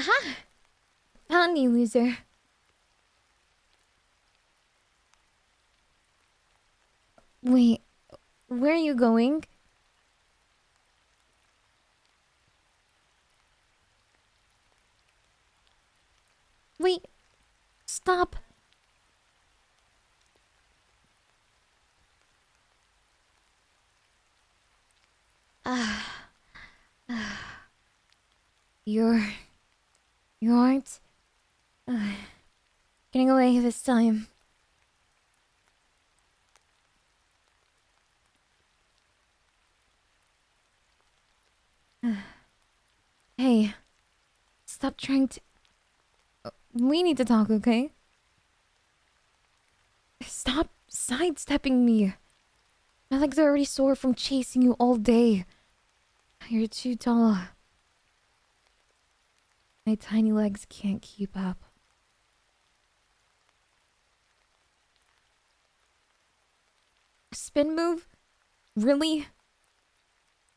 Aha! Found you, loser. Wait, where are you going? Wait, stop. Ah, you're... You aren't... getting away this time. Hey, stop trying to... We need to talk, okay? Stop sidestepping me. My legs are already sore from chasing you all day. You're too tall. My tiny legs can't keep up. Spin move? Really?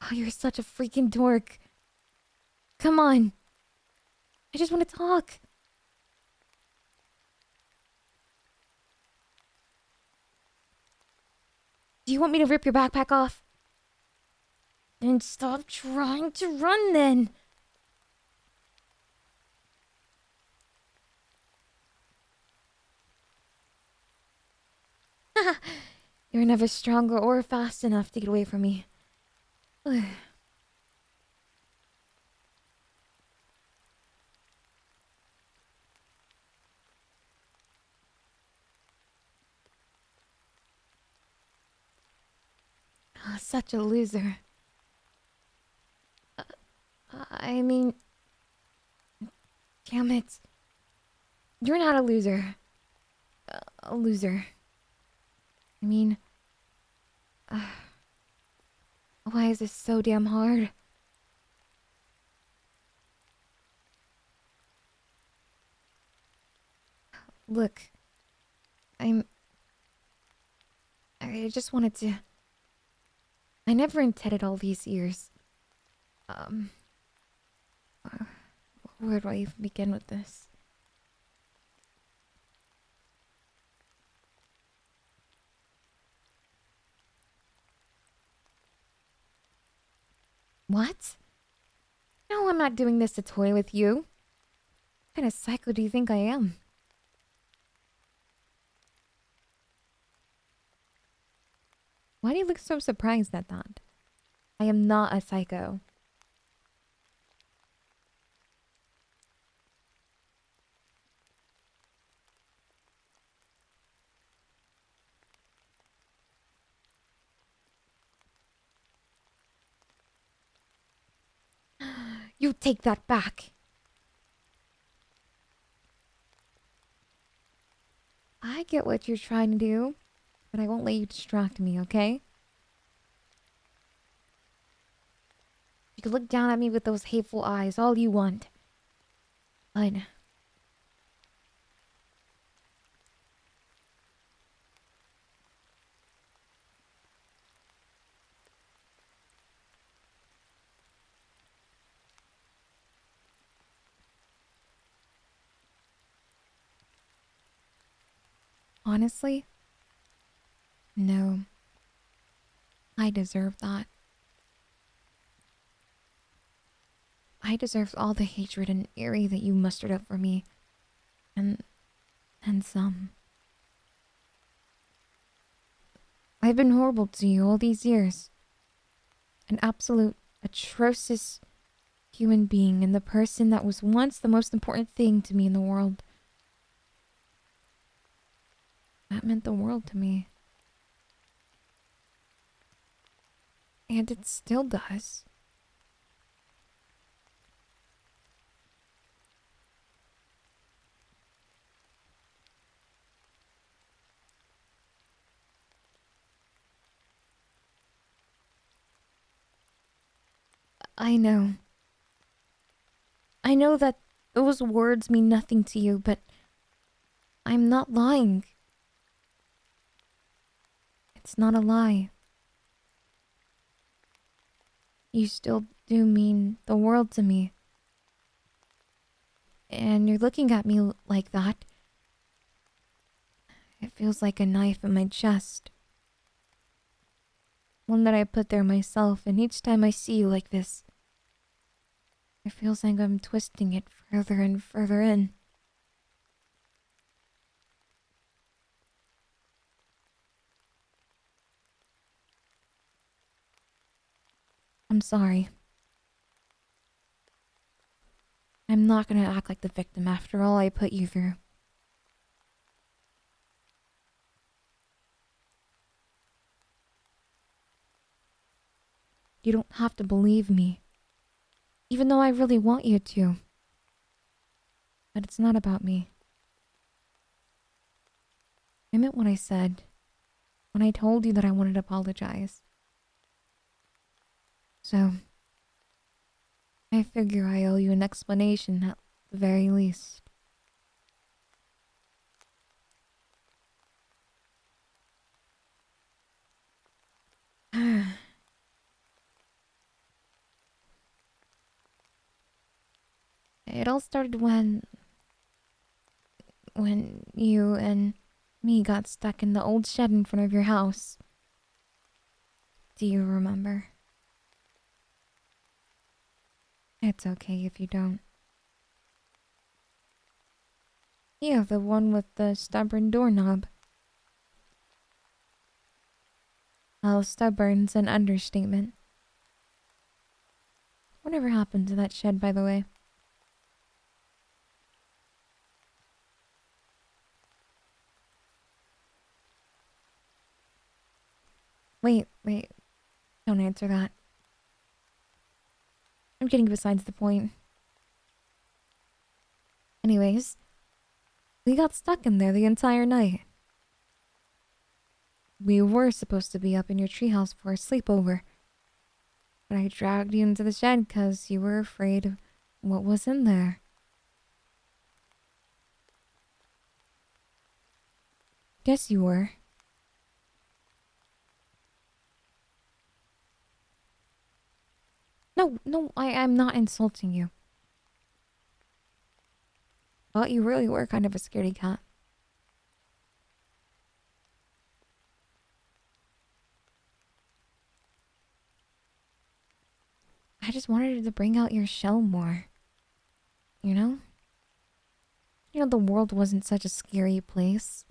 Oh, you're such a freaking dork. Come on. I just want to talk. Do you want me to rip your backpack off? Then stop trying to run then. You're never stronger or fast enough to get away from me. Such a loser. I mean... Damn it. You're not a loser. A loser. I mean... why is this so damn hard? Look. I just wanted to... I never intended all these years. Where do I even begin with this? What? No, I'm not doing this to toy with you. What kind of psycho do you think I am? Why do you look so surprised at that? I am not a psycho. You take that back. I get what you're trying to do, but I won't let you distract me, okay? You can look down at me with those hateful eyes all you want. But... honestly, no. I deserve that. I deserve all the hatred and eerie that you mustered up for me. And some. I've been horrible to you all these years. An absolute atrocious human being and the person that was once the most important thing to me in the world. That meant the world to me. And it still does. I know. I know that those words mean nothing to you, but I'm not lying. It's not a lie. You still do mean the world to me. and you're looking at me like that, it feels like a knife in my chest. One that I put there myself, and each time I see you like this, it feels like I'm twisting it further and further in. I'm sorry. I'm not gonna act like the victim after all I put you through. You don't have to believe me, even though I really want you to. But it's not about me. I meant what I said when I told you that I wanted to apologize. So, I figure I owe you an explanation at the very least. It all started when you and me got stuck in the old shed in front of your house. Do you remember? It's okay if you don't. Yeah, the one with the stubborn doorknob. Well, stubborn's an understatement. Whatever happened to that shed, by the way? Wait. Don't answer that. I'm getting besides the point. Anyways, we got stuck in there the entire night. We were supposed to be up in your treehouse for a sleepover. But I dragged you into the shed because you were afraid of what was in there. Yes, you were. No, I'm not insulting you. But you really were kind of a scaredy cat. I just wanted to bring out your shell more. You know? You know, the world wasn't such a scary place.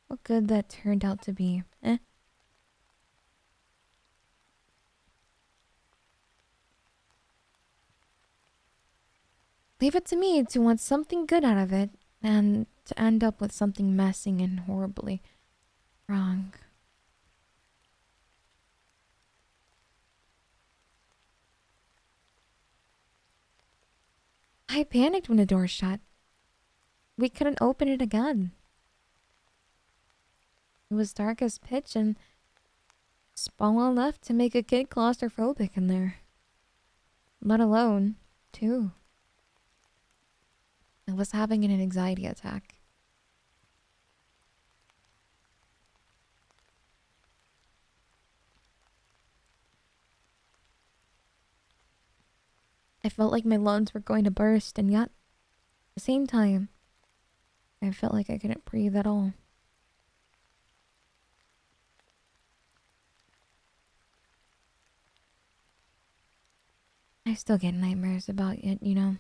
What good that turned out to be, eh? Leave it to me to want something good out of it, and to end up with something messing and horribly wrong. I panicked when the door shut. We couldn't open it again. It was dark as pitch and small enough to make a kid claustrophobic in there. Let alone, too. I was having an anxiety attack. I felt like my lungs were going to burst, and yet, at the same time, I felt like I couldn't breathe at all. I still get nightmares about it, you know.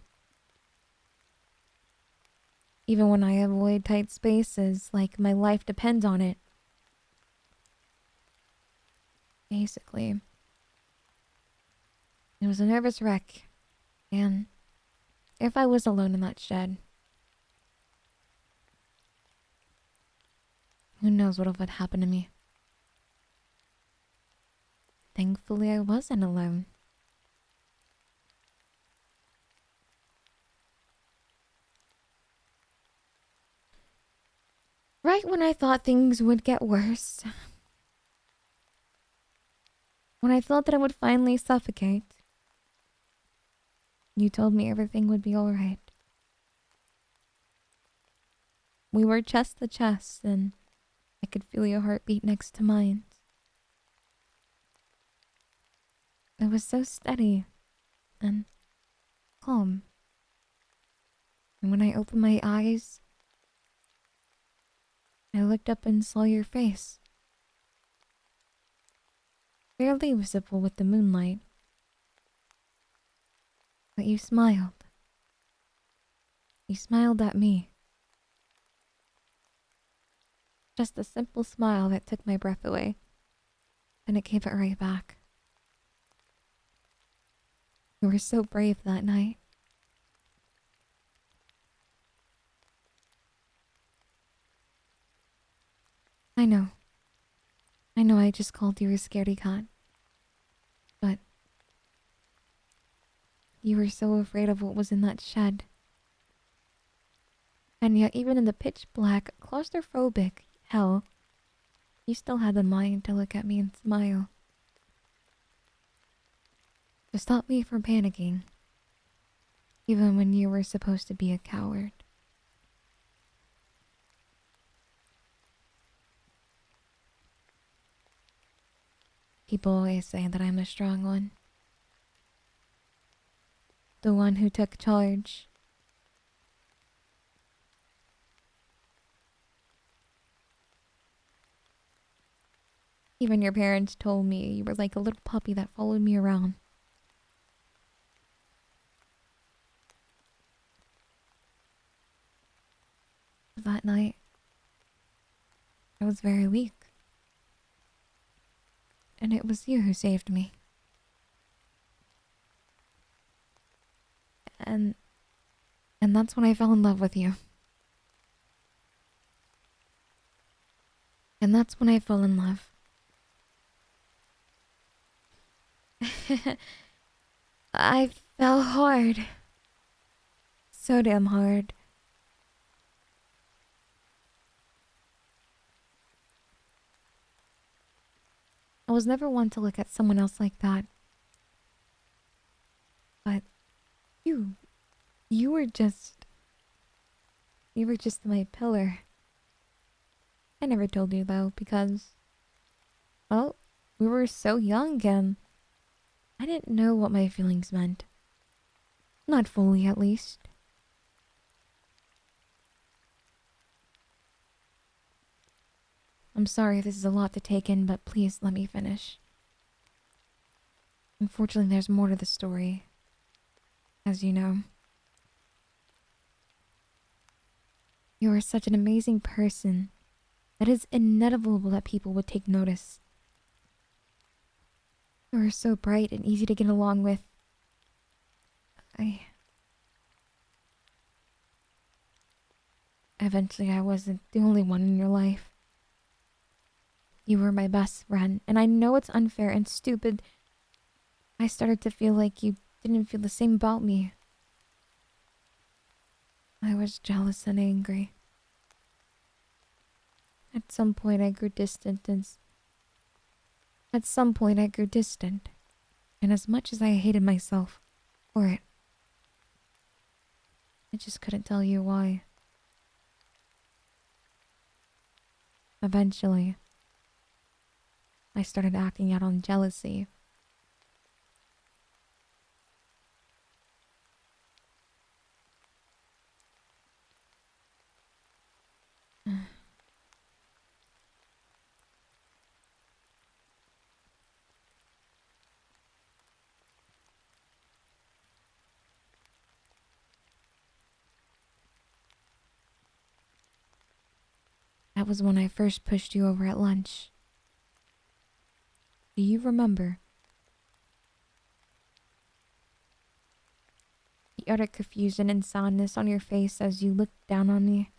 Even when I avoid tight spaces, like my life depends on it. Basically, it was a nervous wreck, and if I was alone in that shed, who knows what would happen to me. Thankfully, I wasn't alone. Right when I thought things would get worse, when I thought that I would finally suffocate, you told me everything would be alright. We were chest to chest, and I could feel your heartbeat next to mine. It was so steady and calm. And when I opened my eyes, I looked up and saw your face. Barely visible with the moonlight. But you smiled. You smiled at me. Just a simple smile that took my breath away. Then it gave it right back. You were so brave that night. I know. I know I just called you a scaredy cat. But you were so afraid of what was in that shed. And yet even in the pitch black, claustrophobic hell, you still had the mind to look at me and smile. To stop me from panicking. Even when you were supposed to be a coward. People always say that I'm the strong one. The one who took charge. Even your parents told me you were like a little puppy that followed me around. That night, I was very weak. And it was you who saved me. And that's when I fell in love with you. And that's when I fell in love. I fell hard. So damn hard. I was never one to look at someone else like that. But you were just my pillar. I never told you though because, well, we were so young and I didn't know what my feelings meant. Not fully, at least. I'm sorry if this is a lot to take in, but please let me finish. Unfortunately, there's more to the story. As you know. You are such an amazing person that it's inevitable that people would take notice. You are so bright and easy to get along with. Eventually, I wasn't the only one in your life. You were my best friend, and I know it's unfair and stupid. I started to feel like you didn't feel the same about me. I was jealous and angry. At some point I grew distant, and as much as I hated myself for it, I just couldn't tell you why. Eventually, I started acting out on jealousy. That was when I first pushed you over at lunch. Do you remember? The utter confusion and sadness on your face as you looked down on me.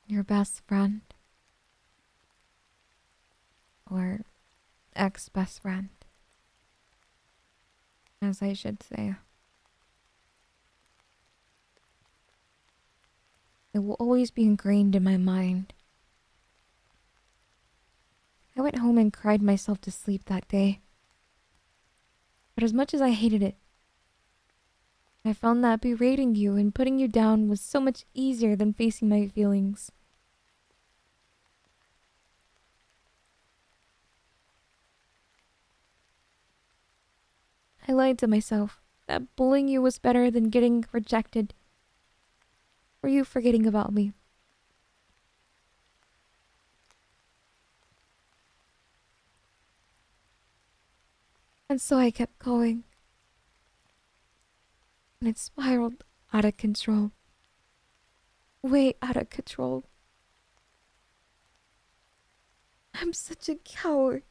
Your best friend. Or ex-best friend. As I should say. It will always be ingrained in my mind. I went home and cried myself to sleep that day. But as much as I hated it, I found that berating you and putting you down was so much easier than facing my feelings. I lied to myself. that bullying you was better than getting rejected. Or you forgetting about me. And so I kept going. And it spiraled out of control. Way out of control. I'm such a coward.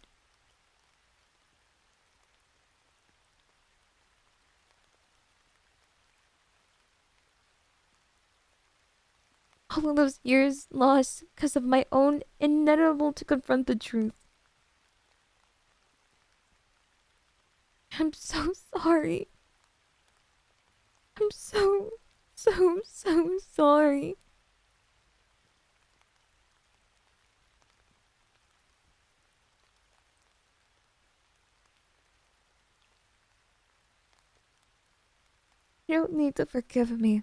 All of those years lost because of my own inevitable to confront the truth. I'm so sorry. I'm so sorry. You don't need to forgive me.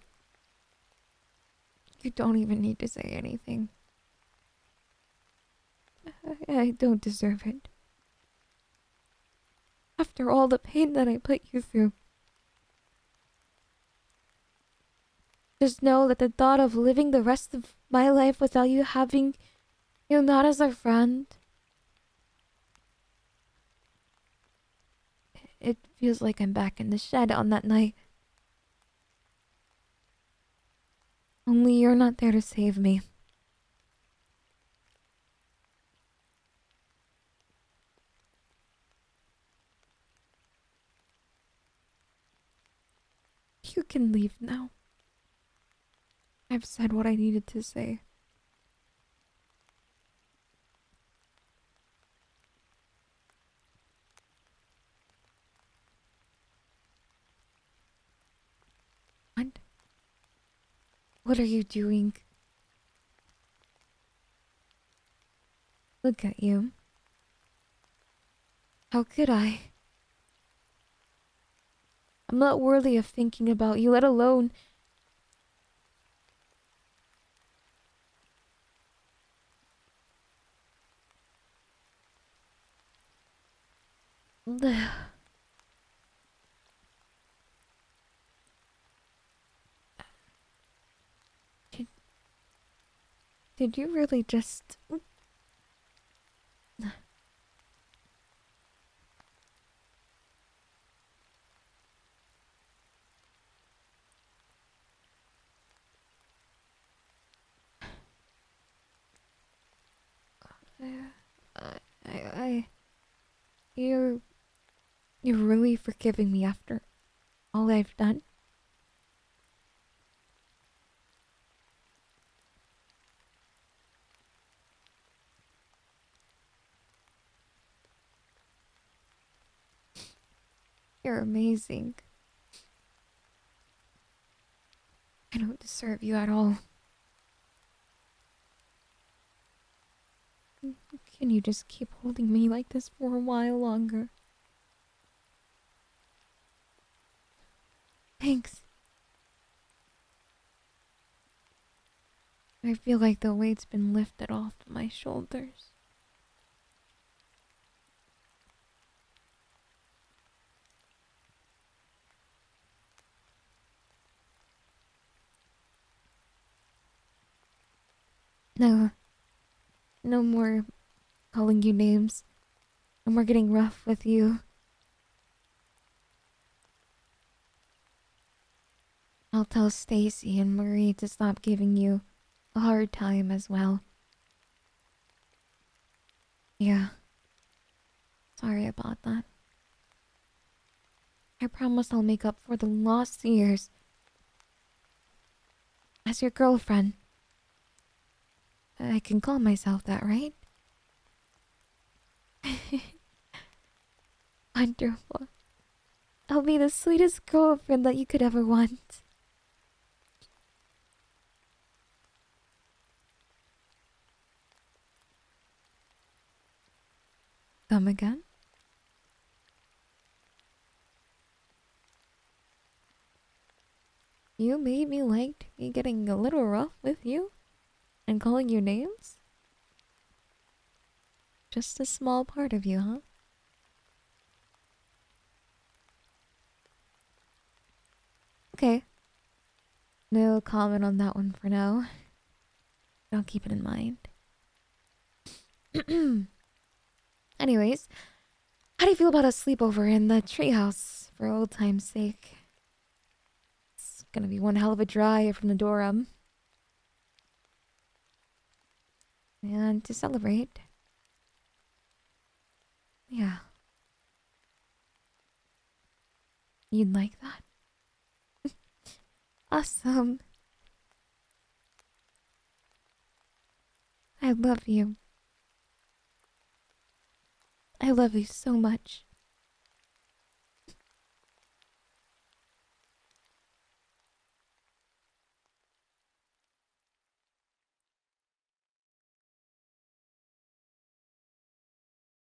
You don't even need to say anything. I don't deserve it. After all the pain that I put you through. Just know that the thought of living the rest of my life without you having you not as a friend, it feels like I'm back in the shed on that night. Only you're not there to save me. You can leave now. I've said what I needed to say. What? What are you doing? Look at you. How could I? I'm not worthy of thinking about you, let alone... Did you really just... You're really forgiving me after all I've done? You're amazing. I don't deserve you at all. Can you just keep holding me like this for a while longer? Thanks. I feel like the weight's been lifted off my shoulders. No. No more calling you names. No more getting rough with you. I'll tell Stacy and Marie to stop giving you a hard time as well. Yeah. Sorry about that. I promise I'll make up for the lost years. As your girlfriend. I can call myself that, right? Wonderful. I'll be the sweetest girlfriend that you could ever want. Come again? You made me like me getting a little rough with you and calling you names? Just a small part of you, huh? Okay. No comment on that one for now. I'll keep it in mind. Anyways, how do you feel about a sleepover in the treehouse for old time's sake? It's gonna be one hell of a drive from the Durham. And to celebrate. Yeah. You'd like that? Awesome. I love you. I love you so much.